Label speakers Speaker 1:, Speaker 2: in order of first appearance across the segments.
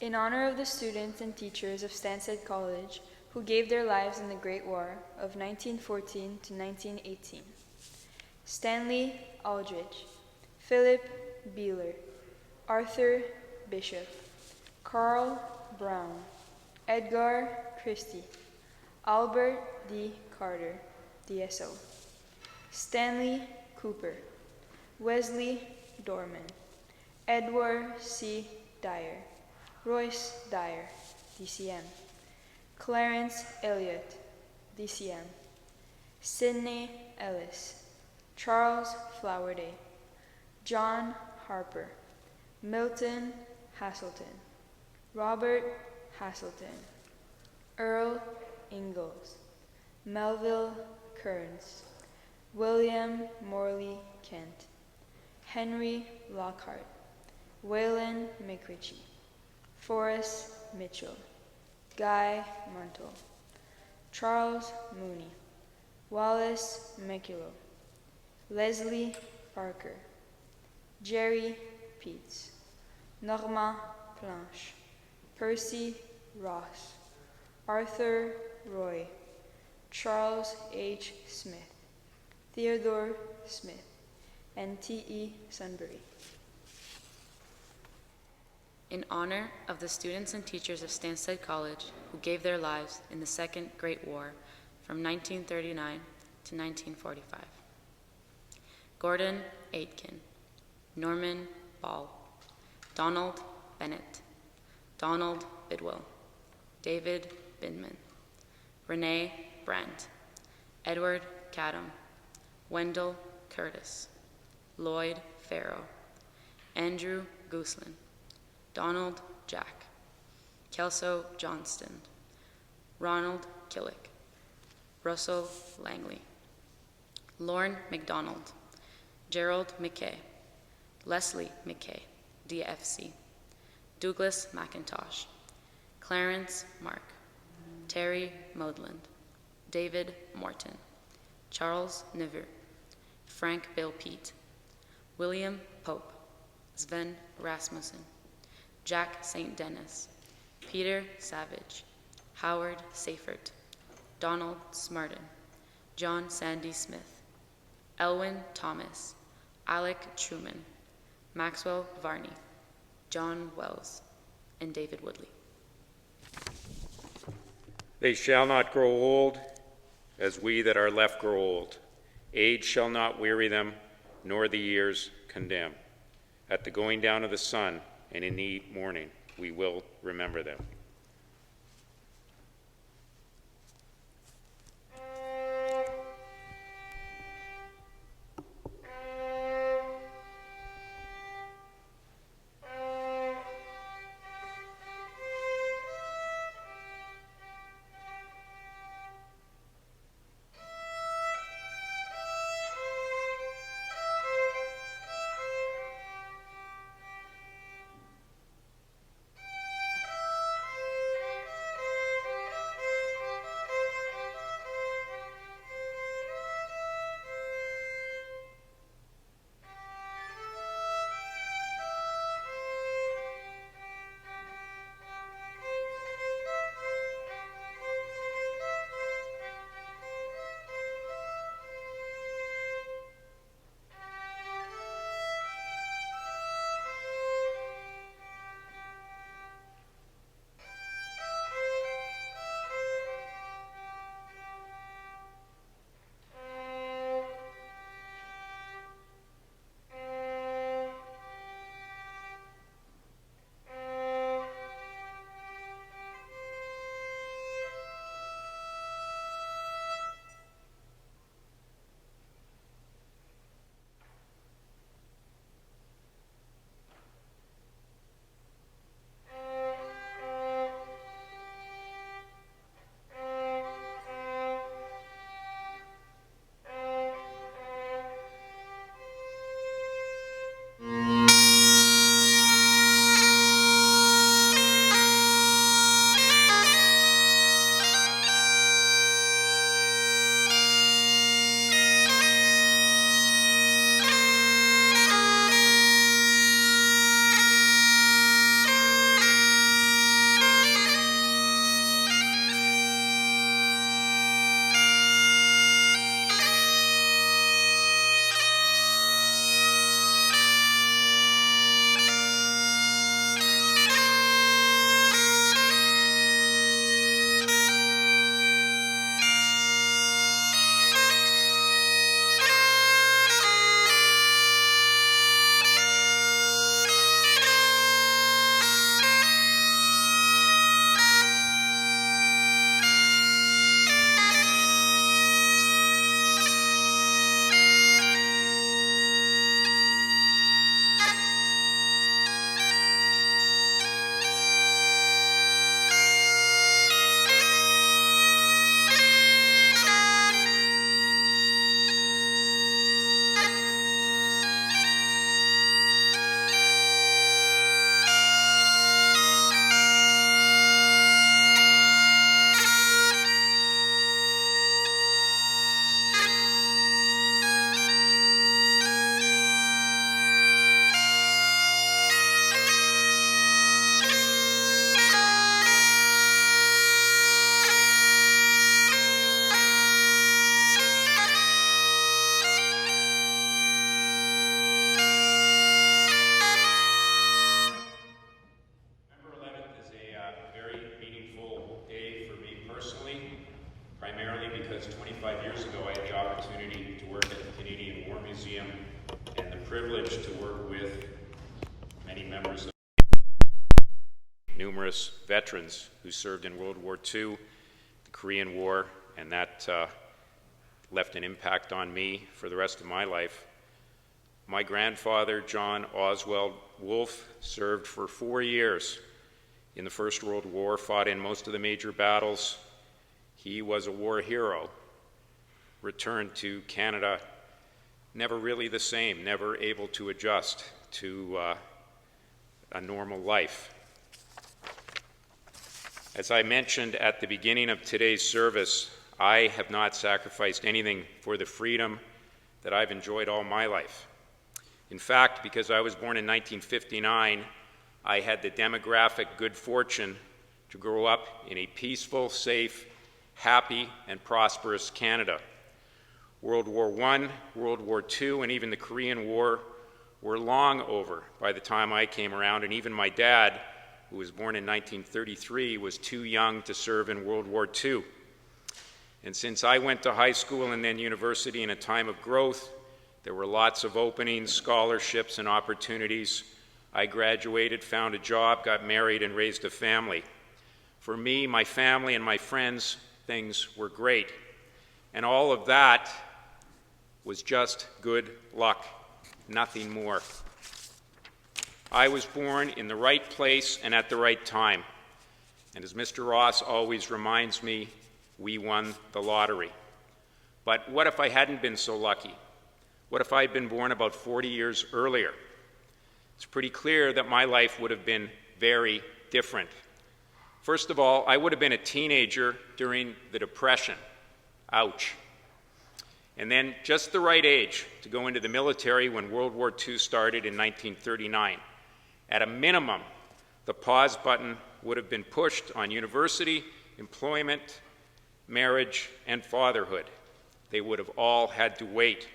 Speaker 1: in honor of the students and teachers of Stanstead College who gave their lives in the Great War of 1914 to 1918. Stanley Aldrich, Philip Beeler, Arthur Bishop, Carl Brown, Edgar Christie, Albert D. Carter, DSO, Stanley Cooper, Wesley Dorman, Edward C. Dyer, Royce Dyer, DCM, Clarence Elliott, DCM, Sidney Ellis, Charles Flowerday, John Harper, Milton Hasselton, Robert Hasselton, Earl Ingalls, Melville Kearns, William Morley Kent, Henry Lockhart, Waylon McRitchie, Forrest Mitchell, Guy Muntle, Charles Mooney, Wallace McKillough, Leslie Parker, Jerry Peets, Norma Planche, Percy Ross, Arthur Roy, Charles H. Smith, Theodore Smith, and T.E. Sunbury.
Speaker 2: In honor of the students and teachers of Stanstead College who gave their lives in the Second Great War from 1939 to 1945. Gordon Aitken, Norman Ball, Donald Bennett, Donald Bidwell, David Binman, Renee Brandt, Edward Cadam, Wendell Curtis, Lloyd Farrow, Andrew Gooslin, Donald Jack, Kelso Johnston, Ronald Killick, Russell Langley, Lorne McDonald, Gerald McKay, Leslie McKay, DFC, Douglas McIntosh, Clarence Mark, Terry Modland, David Morton, Charles Niver, Frank Bill Pete, William Pope, Sven Rasmussen, Jack St. Dennis, Peter Savage, Howard Seifert, Donald Smartin, John Sandy Smith, Elwin Thomas, Alec Truman, Maxwell Varney, John Wells, and David Woodley.
Speaker 3: They shall not grow old, as we that are left grow old. Age shall not weary them, nor the years condemn. At the going down of the sun and in the morning, we will remember them. because 25 years ago I had the opportunity to work at the Canadian War Museum and the privilege to work with many members of numerous veterans who served in World War II, the Korean War, and that left an impact on me for the rest of my life. My grandfather, John Oswald Wolfe, served for 4 years in the First World War, fought in most of the major battles. He was a war hero, returned to Canada never really the same, never able to adjust to a normal life. As I mentioned at the beginning of today's service, I have not sacrificed anything for the freedom that I've enjoyed all my life. In fact, because I was born in 1959, I had the demographic good fortune to grow up in a peaceful, safe, happy, and prosperous Canada. World War I, World War II, and even the Korean War were long over by the time I came around, and even my dad, who was born in 1933, was too young to serve in World War II. And since I went to high school and then university in a time of growth, there were lots of openings, scholarships, and opportunities. I graduated, found a job, got married, and raised a family. For me, my family, and my friends, things were great. And all of that was just good luck, nothing more. I was born in the right place and at the right time. And as Mr. Ross always reminds me, we won the lottery. But what if I hadn't been so lucky? What if I had been born about 40 years earlier? It's pretty clear that my life would have been very different. First of all, I would have been a teenager during the Depression. Ouch. And then just the right age to go into the military when World War II started in 1939. At a minimum, the pause button would have been pushed on university, employment, marriage, and fatherhood. They would have all had to wait.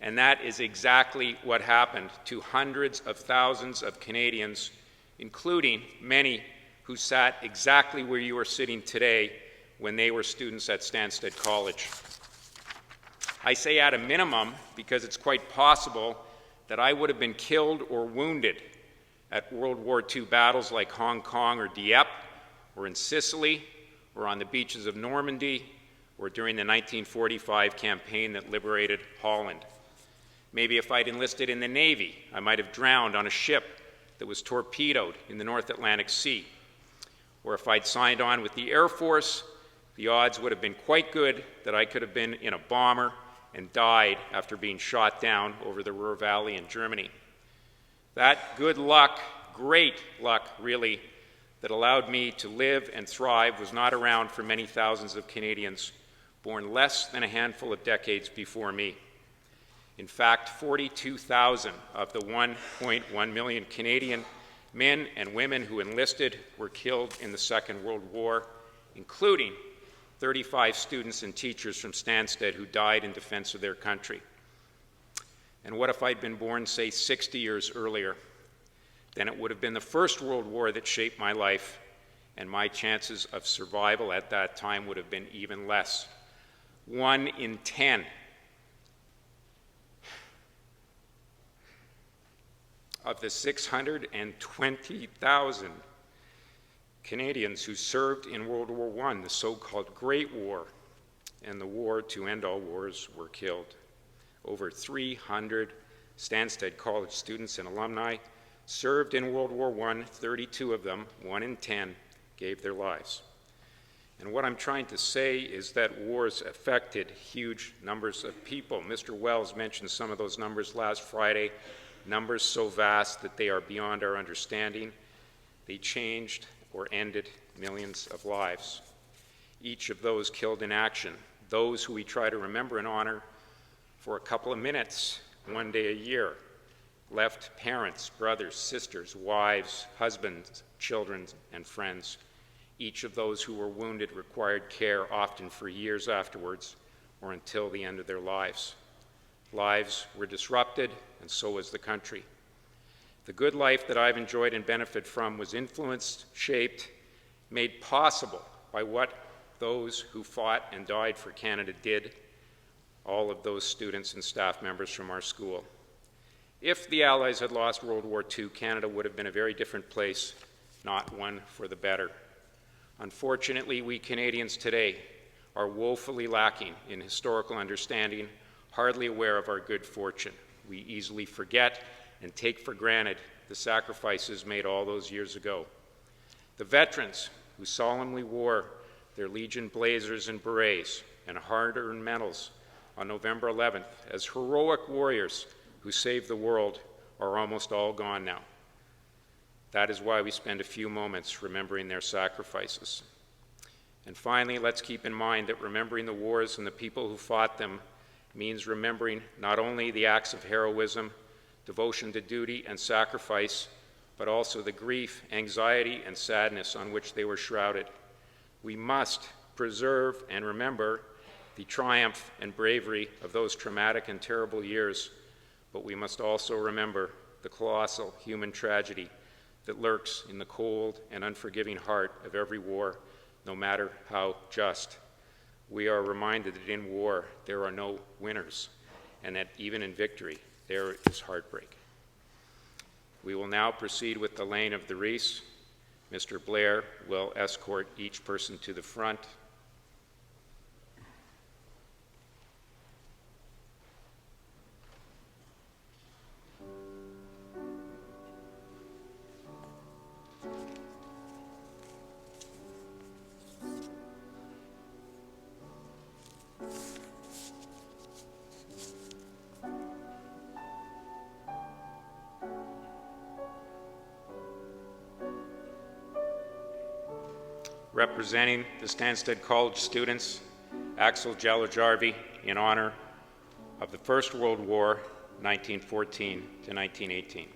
Speaker 3: And that is exactly what happened to hundreds of thousands of Canadians, including many who sat exactly where you are sitting today when they were students at Stanstead College. I say at a minimum because it's quite possible that I would have been killed or wounded at World War II battles like Hong Kong or Dieppe, or in Sicily, or on the beaches of Normandy, or during the 1945 campaign that liberated Holland. Maybe if I'd enlisted in the Navy, I might have drowned on a ship that was torpedoed in the North Atlantic Sea. Or if I'd signed on with the Air Force, the odds would have been quite good that I could have been in a bomber and died after being shot down over the Ruhr Valley in Germany. That good luck, great luck really, that allowed me to live and thrive was not around for many thousands of Canadians born less than a handful of decades before me. In fact, 42,000 of the 1.1 million Canadian men and women who enlisted were killed in the Second World War, including 35 students and teachers from Stanstead who died in defense of their country. And what if I'd been born, say, 60 years earlier? Then it would have been the First World War that shaped my life, and my chances of survival at that time would have been even less. 1 in 10 of the 620,000 Canadians who served in World War I, the so-called Great War, and the war to end all wars, were killed. Over 300 Stanstead College students and alumni served in World War I. 32 of them, 1 in 10, gave their lives. And what I'm trying to say is that wars affected huge numbers of people. Mr. Wells mentioned some of those numbers last Friday, numbers so vast that they are beyond our understanding. They changed or ended millions of lives. Each of those killed in action, those who we try to remember and honor for a couple of minutes, one day a year, left parents, brothers, sisters, wives, husbands, children, and friends. Each of those who were wounded required care, often for years afterwards or until the end of their lives. Lives were disrupted, and so was the country. The good life that I've enjoyed and benefited from was influenced, shaped, made possible by what those who fought and died for Canada did, all of those students and staff members from our school. If the Allies had lost World War II, Canada would have been a very different place, not one for the better. Unfortunately, we Canadians today are woefully lacking in historical understanding, hardly aware of our good fortune. We easily forget and take for granted the sacrifices made all those years ago. The veterans who solemnly wore their Legion blazers and berets and hard-earned medals on November 11th as heroic warriors who saved the world are almost all gone now. That is why we spend a few moments remembering their sacrifices. And finally, let's keep in mind that remembering the wars and the people who fought them means remembering not only the acts of heroism, devotion to duty, and sacrifice, but also the grief, anxiety, and sadness on which they were shrouded. We must preserve and remember the triumph and bravery of those traumatic and terrible years, but we must also remember the colossal human tragedy that lurks in the cold and unforgiving heart of every war, no matter how just. We are reminded that in war there are no winners, and that even in victory there is heartbreak. We will now proceed with the laying of the wreaths. Mr. Blair will escort each person to the front. Representing the Stanstead College students, Axel Jalajarvi, in honor of the First World War, 1914 to 1918.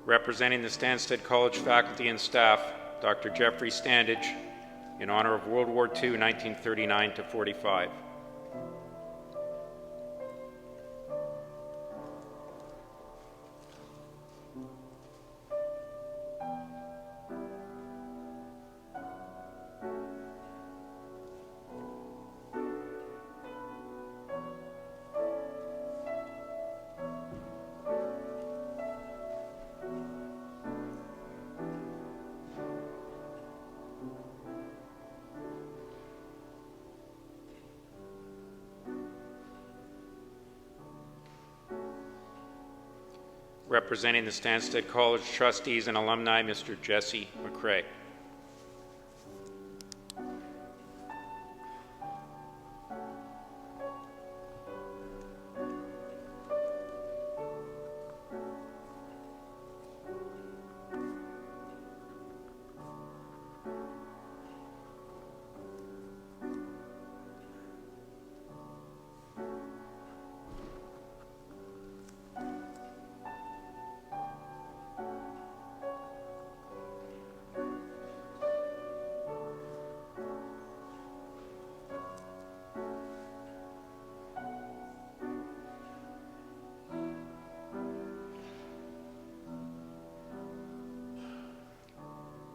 Speaker 3: Representing the Stanstead College faculty and staff, Dr. Jeffrey Standage, in honor of World War II, 1939 to 45. Representing the Stanstead College trustees and alumni, Mr. Jesse McCrae.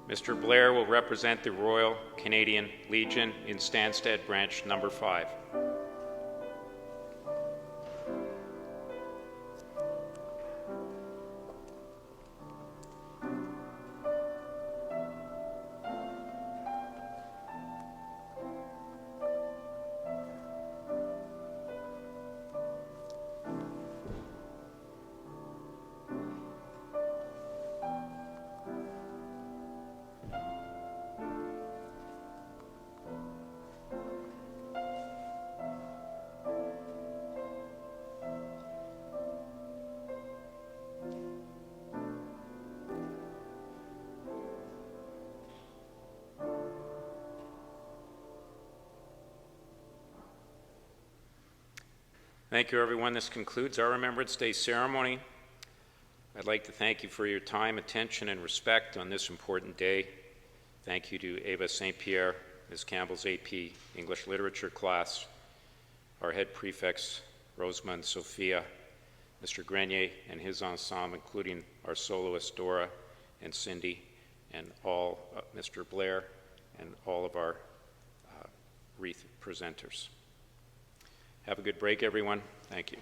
Speaker 3: Mr. Blair will represent the Royal Canadian Legion in Stanstead Branch Number 5. Thank you, everyone. This concludes our Remembrance Day ceremony. I'd like to thank you for your time, attention, and respect on this important day. Thank you to Ava St. Pierre, Ms. Campbell's AP English Literature class, our head prefects, Rosamund, Sophia, Mr. Grenier and his ensemble, including our soloist Dora and Cindy, and all Mr. Blair, and all of our wreath presenters. Have a good break, everyone. Thank you.